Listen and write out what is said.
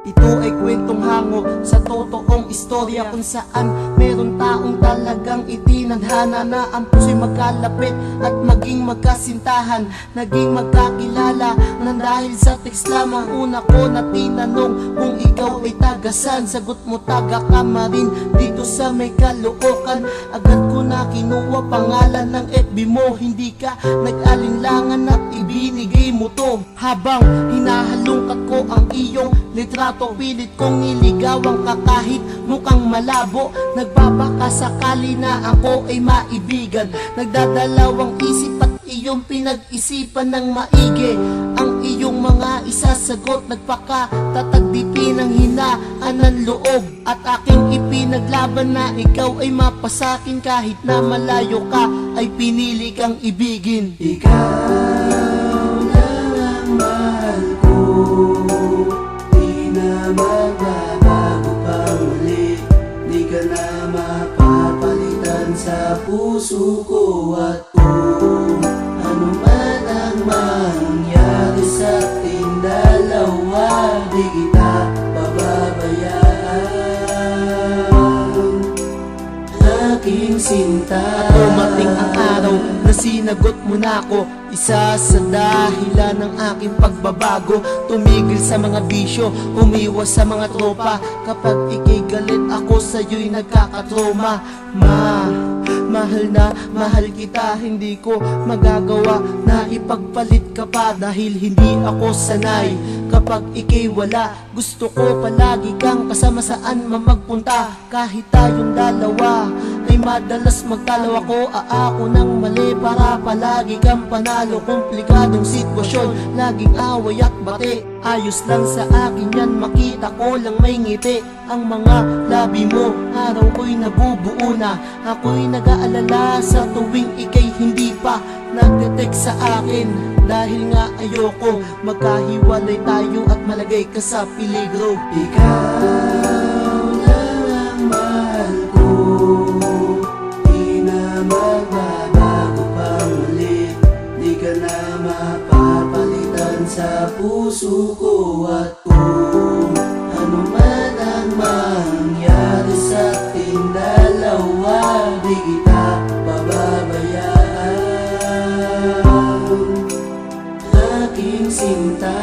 Ito ay kwentong hango sa totoong istorya kung saan meron taong talagang itinadhana na ang puso'y magkalapit at maging magkasintahan, naging magkakilala nang dahil sa text lamang. Una ko na tinanong kung ikaw ay tagasan, sagot mo taga Kamarin dito sa may Caloocan. Agad ko na kinuha pangalan ng FB mo, hindi ka nag-alinlangan at ibinigay mo to. Habang hinahalungkat ko ang iyong litrato, pilit kong niligawan ka kahit mukhang malabo. Nagbabaka sakali na ako ay maibigan, nagdadalawang isip at iyong pinag-isipan ng maigi ang iyong mga isasagot. Nagpakatatag di pinanghinaan ng loob at aking ipinaglaban na ikaw ay mapasakin kahit na malayo ka ay pinili kang ibigin. Ikaw lang ang mahal ko, di na magbabago pa muli. Di ka na mapapalitan sa puso ko. At kung ano man ang mangyari sa ating dalawa, di kita pababayaan, aking sinta. At dumating ang araw na sinagot mo na ako, isa sa dahilan ng aking pagbabago. Tumigil sa mga bisyo, umiwas sa mga tropa. Kapag ikay galit ako sa'yo'y nagkakatroma. Mahal na mahal kita, hindi ko magagawa na ipagpalit ka pa dahil hindi ako sanay. Kapag ikay wala, gusto ko palagi kang kasama saan man magpunta. Kahit tayong dalawa ay madalas magtalo, ako ako ng mali para palagi kang panalo. Komplikadong sitwasyon, laging away at bati. Ayos lang sa akin yan, makita ko lang may ngiti ang mga labi mo. Araw ko'y nabubuo na, ako'y nag-aalala sa tuwing ikay hindi pa nagte-text sa akin. Dahil nga ayoko magkahiwalay tayo at malagay ka sa peligro. Ikaw lang ang mahal ko, di na magbabago pa muli. Di ka na mapapalitan sa puso ko. At kung ano man ang mangyari sa ating dalawa, di kita pababayaan, aking sinta.